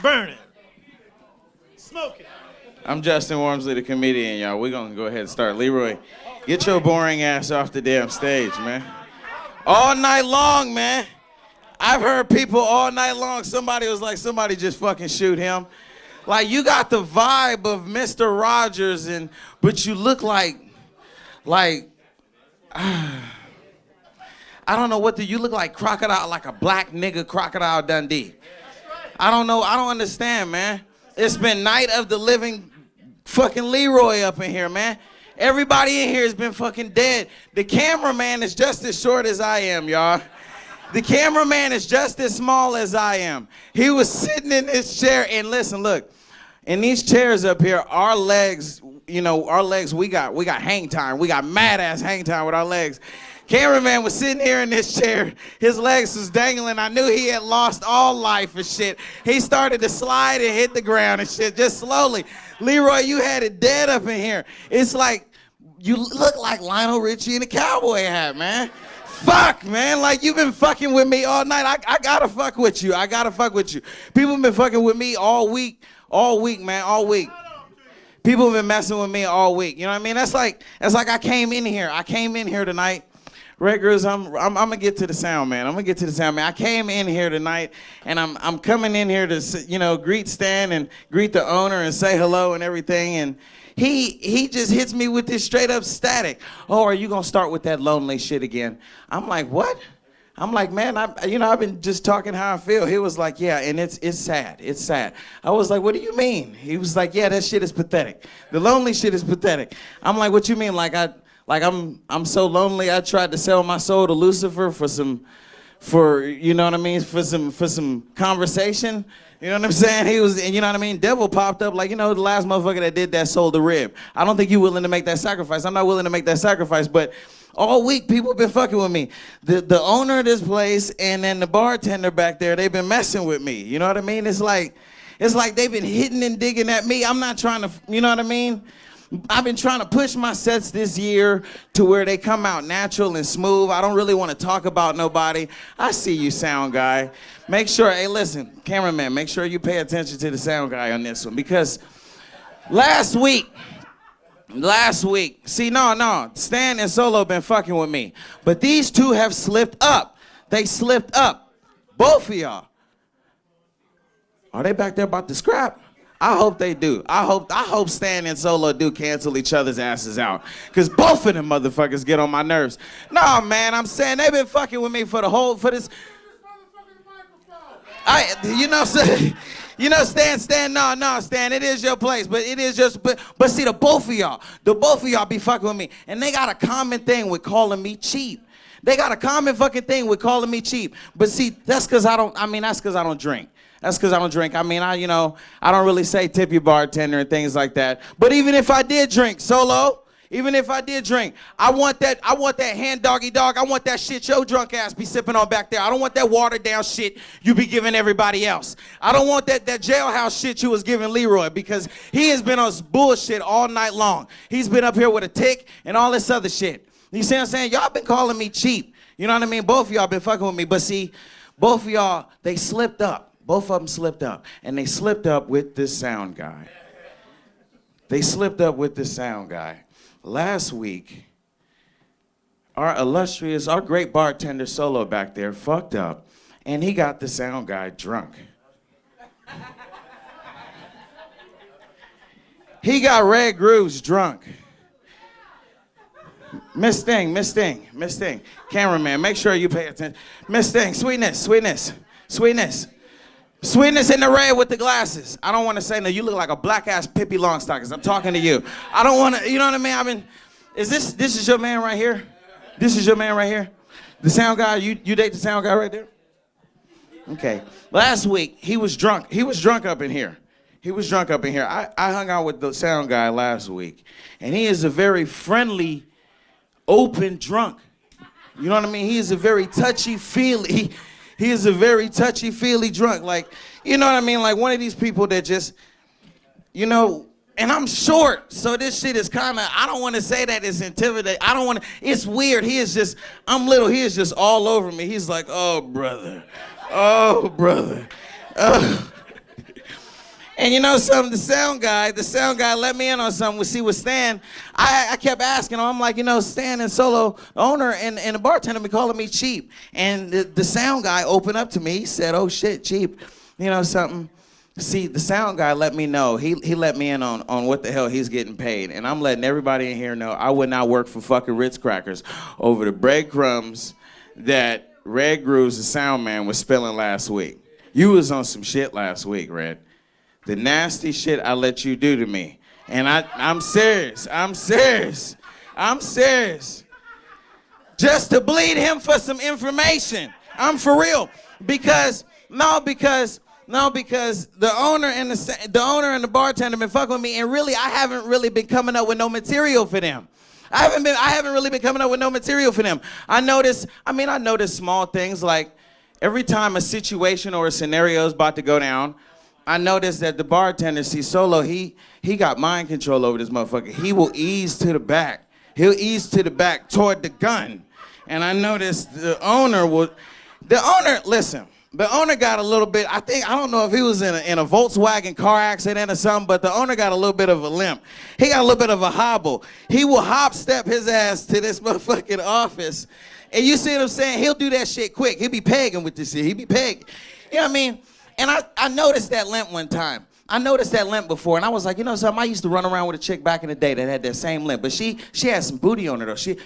Burn it. Smoke it. I'm Justin Wormsley, the comedian, y'all. We're going to go ahead and start. Leroy, get your boring ass off the damn stage, man. All night long, man. I've heard people all night long. Somebody was like, somebody just fucking shoot him. Like, you got the vibe of Mr. Rogers, but you look like, I don't know what you look like crocodile, like a black nigga Crocodile Dundee. I don't know, I don't understand, man. It's been Night of the Living fucking Leroy up in here, man. Everybody in here has been fucking dead. The cameraman is just as short as I am, y'all. The cameraman is just as small as I am. He was sitting in this chair, and listen, look, in these chairs up here, our legs, you know, we got hang time. We got mad ass hang time with our legs. Cameraman was sitting here in this chair. His legs was dangling. I knew he had lost all life and shit. He started to slide and hit the ground and shit, just slowly. Leroy, you had it dead up in here. It's like, you look like Lionel Richie in a cowboy hat, man. Fuck, man. Like, you've been fucking with me all night. I gotta fuck with you. I gotta fuck with you. People have been fucking with me all week, man, all week. People have been messing with me all week. You know what I mean? That's like I came in here tonight. Records, I'm gonna get to the sound, man. I came in here tonight, and I'm coming in here to, you know, greet Stan and greet the owner and say hello and everything. And he just hits me with this straight up static. Oh, are you gonna start with that lonely shit again? I'm like, what? I'm like, man, I've been just talking how I feel. He was like, yeah, and it's sad. It's sad. I was like, what do you mean? He was like, yeah, that shit is pathetic. The lonely shit is pathetic. I'm like, what you mean? Like I'm so lonely. I tried to sell my soul to Lucifer for you know what I mean, for some conversation. You know what I'm saying? He was, and you know what I mean? Devil popped up like, you know, the last motherfucker that did that sold the rib. I don't think you willing to make that sacrifice. I'm not willing to make that sacrifice, but all week people have been fucking with me. The owner of this place and then the bartender back there, they've been messing with me. You know what I mean? It's like they've been hitting and digging at me. I'm not trying to, you know what I mean? I've been trying to push my sets this year to where they come out natural and smooth. I don't really want to talk about nobody. I see you, sound guy. Make sure, hey, listen, cameraman, make sure you pay attention to the sound guy on this one, because last week, see, no, Stan and Solo been fucking with me, but these two have slipped up. They slipped up, both of y'all. Are they back there about to scrap? I hope they do. I hope Stan and Solo do cancel each other's asses out, because both of them motherfuckers get on my nerves. No, man, I'm saying they've been fucking with me for this. Stan, no, Stan, it is your place, but it is just, but see, the both of y'all be fucking with me, and they got a common thing with calling me cheap. They got a common fucking thing with calling me cheap, but see, that's because I don't drink. That's because I don't drink. I mean, I don't really say tip your bartender and things like that. But even if I did drink, Solo, even if I did drink, I want that hand doggy dog. I want that shit your drunk ass be sipping on back there. I don't want that watered down shit you be giving everybody else. I don't want that jailhouse shit you was giving Leroy, because he has been on bullshit all night long. He's been up here with a tick and all this other shit. You see what I'm saying? Y'all been calling me cheap. You know what I mean? Both of y'all been fucking with me. But see, both of y'all, they slipped up. Both of them slipped up, and they slipped up with this sound guy. Last week, our great bartender Solo back there fucked up, and he got the sound guy drunk. He got Red Grooves drunk. Miss Thing. Cameraman, make sure you pay attention. Miss Thing, sweetness. Sweetness in the red with the glasses. I don't want to say no, you look like a black ass Pippi Longstockings. I'm talking to you. I don't want to, you know what I mean? This is your man right here? This is your man right here? The sound guy, you date the sound guy right there? Okay. Last week, he was drunk. He was drunk up in here. I hung out with the sound guy last week, and he is a very friendly, open drunk. You know what I mean? He is a very touchy-feely. He is a very touchy-feely drunk. Like, you know what I mean? Like one of these people that just, you know, and I'm short, so this shit is kind of, I don't want to say that it's intimidating. It's weird. I'm little. He is just all over me. He's like, oh, brother. And you know something, the sound guy let me in on something. We see with Stan, I kept asking him, I'm like, you know, Stan and Solo, the owner and the bartender been calling me cheap. And the sound guy opened up to me, he said, oh shit, cheap. You know something? See, the sound guy let me know, he let me in on what the hell he's getting paid. And I'm letting everybody in here know I would not work for fucking Ritz Crackers over the breadcrumbs that Red Grooves, the sound man, was spilling last week. You was on some shit last week, Red. The nasty shit I let you do to me. And I'm serious. Just to bleed him for some information. I'm for real. Because the owner and the bartender been fucking with me, and really I haven't really been coming up with no material for them. I haven't really been coming up with no material for them. I notice small things like every time a situation or a scenario is about to go down, I noticed that the bartender, see Solo, he got mind control over this motherfucker. He will ease to the back. He'll ease to the back toward the gun. And I noticed the owner got a little bit, I don't know if he was in a Volkswagen car accident or something, but the owner got a little bit of a limp. He got a little bit of a hobble. He will hop step his ass to this motherfucking office. And you see what I'm saying? He'll do that shit quick. He'll be pegging with this shit. He'll be pegging. You know what I mean? And I noticed that limp one time. I noticed that limp before, and I was like, you know something? I used to run around with a chick back in the day that had that same limp, but she had some booty on her though. She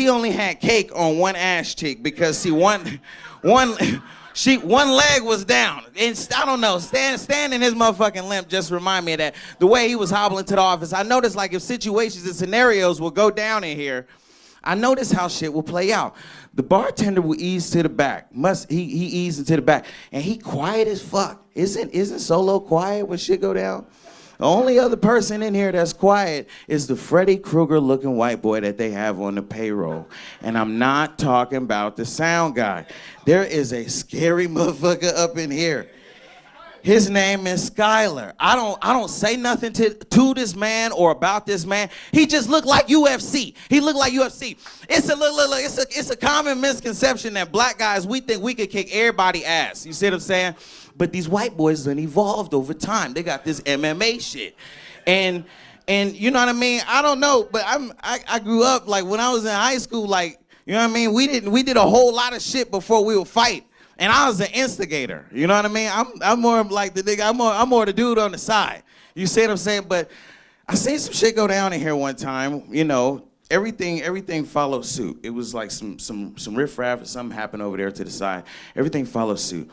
only had cake on one ass cheek because see one leg was down. And I don't know, Stan in his motherfucking limp just remind me of that. The way he was hobbling to the office. I noticed like if situations and scenarios will go down in here, I noticed how shit will play out. The bartender will ease to the back. He eased into the back. And he quiet as fuck. Isn't Solo quiet when shit go down? The only other person in here that's quiet is the Freddy Krueger looking white boy that they have on the payroll. And I'm not talking about the sound guy. There is a scary motherfucker up in here. His name is Skyler. I don't say nothing to this man or about this man. He just looked like UFC. He looked like UFC. It's a common misconception that black guys, we think we could kick everybody's ass. You see what I'm saying? But these white boys done evolved over time. They got this MMA shit. And you know what I mean? I don't know, but I grew up like when I was in high school, like, you know what I mean? We did a whole lot of shit before we would fight. And I was an instigator, you know what I mean? I'm more like the nigga, I'm more the dude on the side. You see what I'm saying? But I seen some shit go down in here one time, you know, everything followed suit. It was like some riffraff or something happened over there to the side. Everything followed suit.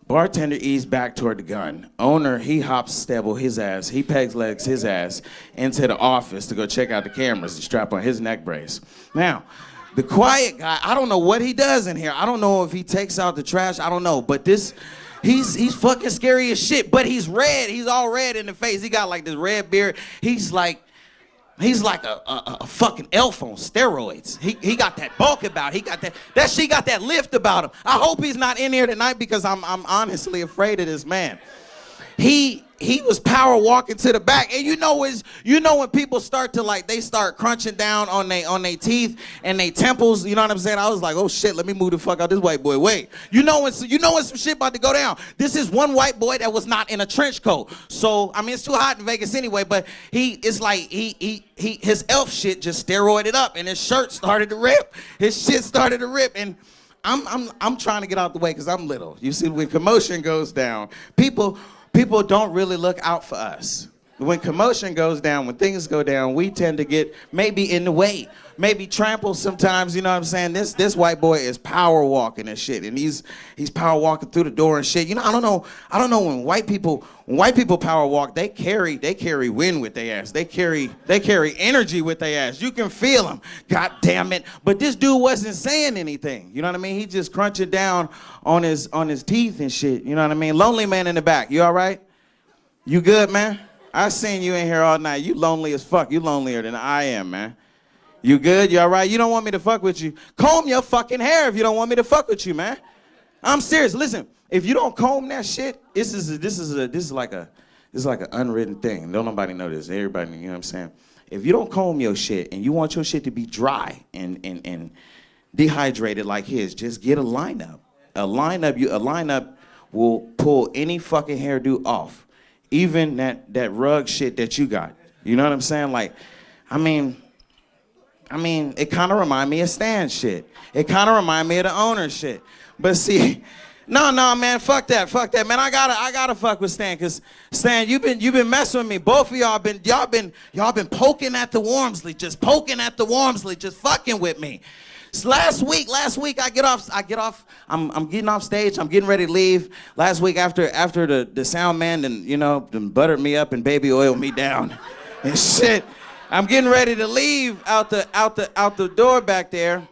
Bartender eased back toward the gun. Owner, he hops stable his ass, he pegs legs his ass into the office to go check out the cameras and strap on his neck brace. Now, the quiet guy, I don't know what he does in here. I don't know if he takes out the trash. I don't know. But he's fucking scary as shit. But he's red. He's all red in the face. He got like this red beard. He's like a fucking elf on steroids. He got that bulk about him. He got that shit got that lift about him. I hope he's not in here tonight because I'm honestly afraid of this man. He was power walking to the back, and you know when people start to like they start crunching down on they teeth and they temples, you know what I'm saying? I was like, oh shit, let me move the fuck out this white boy. Wait, you know when some shit about to go down. This is one white boy that was not in a trench coat, so I mean it's too hot in Vegas anyway. But his elf shit just steroided up, and his shirt started to rip. His shit started to rip, and I'm trying to get out the way because I'm little. You see, when commotion goes down, people don't really look out for us. When commotion goes down, when things go down, we tend to get maybe in the way, maybe trampled sometimes, you know what I'm saying? This white boy is power walking and shit, and he's power walking through the door and shit. You know, I don't know when white people power walk, they carry wind with their ass. They carry energy with their ass. You can feel them. God damn it. But this dude wasn't saying anything. You know what I mean? He just crunching down on his teeth and shit. You know what I mean? Lonely man in the back. You all right? You good, man? I seen you in here all night. You lonely as fuck. You lonelier than I am, man. You good? You all right? You don't want me to fuck with you? Comb your fucking hair if you don't want me to fuck with you, man. I'm serious. Listen, if you don't comb that shit, this is like an unwritten thing. Don't nobody know this. Everybody, you know what I'm saying? If you don't comb your shit and you want your shit to be dry and dehydrated like his, just get a lineup. A lineup will pull any fucking hairdo off. Even that rug shit that you got. You know what I'm saying? Like, I mean, it kind of remind me of Stan shit. It kind of remind me of the owner shit. But see, no, man, fuck that, man. I gotta fuck with Stan, cause Stan, you've been messing with me. Both of y'all been poking at the Wormsley, just fucking with me. So last week I get off. I'm getting off stage. I'm getting ready to leave. Last week after the sound man then buttered me up and baby oiled me down and shit. I'm getting ready to leave out the door back there,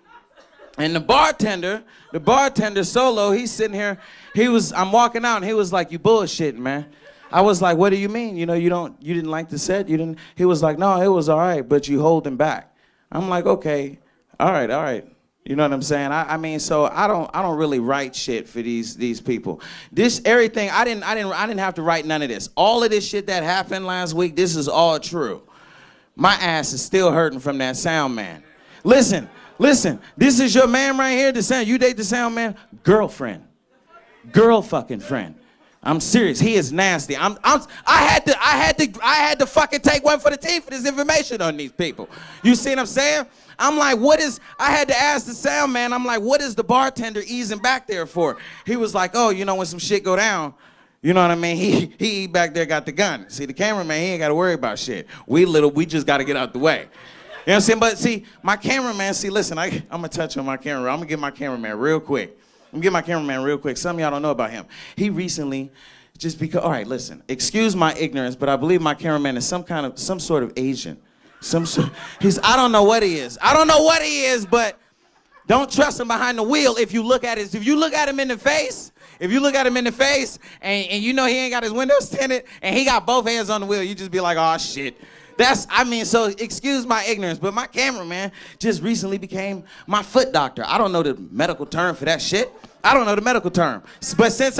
and the bartender Solo, he's sitting here. I'm walking out and he was like, "You bullshitting, man." I was like, "What do you mean? You didn't like the set? You didn't?" He was like, "No, it was all right, but you holding back." I'm like, "Okay, all right." You know what I'm saying? I mean, so I don't really write shit for these people. This everything I didn't have to write none of this. All of this shit that happened last week, this is all true. My ass is still hurting from that sound man. Listen, this is your man right here, the sound. You date the sound man? Girlfriend. Girl fucking friend. I'm serious. He is nasty. I had to fucking take one for the team for this information on these people. You see what I'm saying? I'm like, I had to ask the sound man, I'm like, what is the bartender easing back there for? He was like, oh, when some shit go down, you know what I mean? He back there got the gun. See, the cameraman, he ain't got to worry about shit. We just got to get out the way. You know what I'm saying? But see, my cameraman, listen, I'm going to touch on my camera. I'm going to get my cameraman real quick. Some of y'all don't know about him. He recently, all right, listen, excuse my ignorance, but I believe my cameraman is some sort of Asian. I don't know what he is. But don't trust him behind the wheel if you look at him in the face, and he ain't got his windows tinted and he got both hands on the wheel, you just be like, oh shit. So excuse my ignorance, but my cameraman just recently became my foot doctor. I don't know the medical term for that shit. But since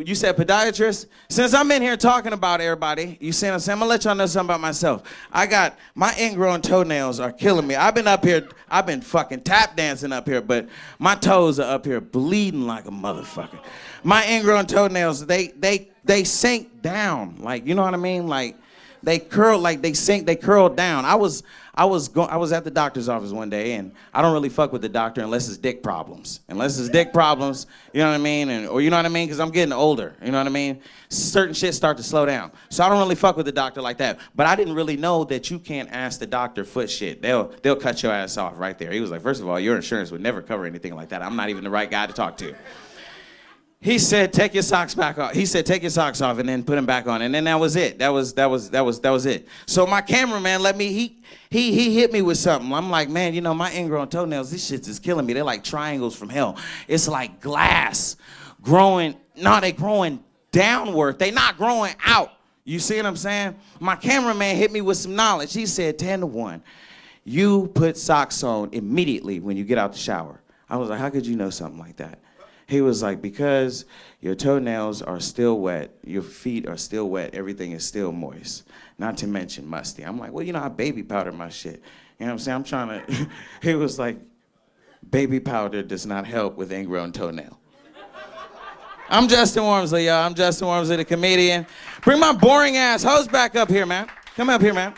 you said podiatrist? Since I'm in here talking about everybody, you see what I'm saying? I'm gonna let y'all know something about myself. My ingrown toenails are killing me. I've been fucking tap dancing up here, but my toes are up here bleeding like a motherfucker. My ingrown toenails, they sink down. Like, you know what I mean? Like, they curl down. I was at the doctor's office one day, and I don't really fuck with the doctor unless it's dick problems. You know what I mean? Or you know what I mean? Because I'm getting older, you know what I mean? Certain shit start to slow down. So I don't really fuck with the doctor like that. But I didn't really know that you can't ask the doctor foot shit. They'll cut your ass off right there. He was like, first of all, your insurance would never cover anything like that. I'm not even the right guy to talk to. He said, take your socks back off. He said, take your socks off and then put them back on. And then that was it. That was it. So my cameraman he hit me with something. I'm like, man, my ingrown toenails, this shit is killing me. They're like triangles from hell. It's like glass growing. No, they growing downward. They not growing out. You see what I'm saying? My cameraman hit me with some knowledge. He said, 10-1, you put socks on immediately when you get out the shower. I was like, how could you know something like that? He was like, because your toenails are still wet, your feet are still wet, everything is still moist, not to mention musty. I'm like, well, I baby powder my shit. You know what I'm saying? I'm trying to, he was like, baby powder does not help with ingrown toenail. I'm Justin Wormsley, y'all. I'm Justin Wormsley, the comedian. Bring my boring ass host back up here, man. Come up here, man.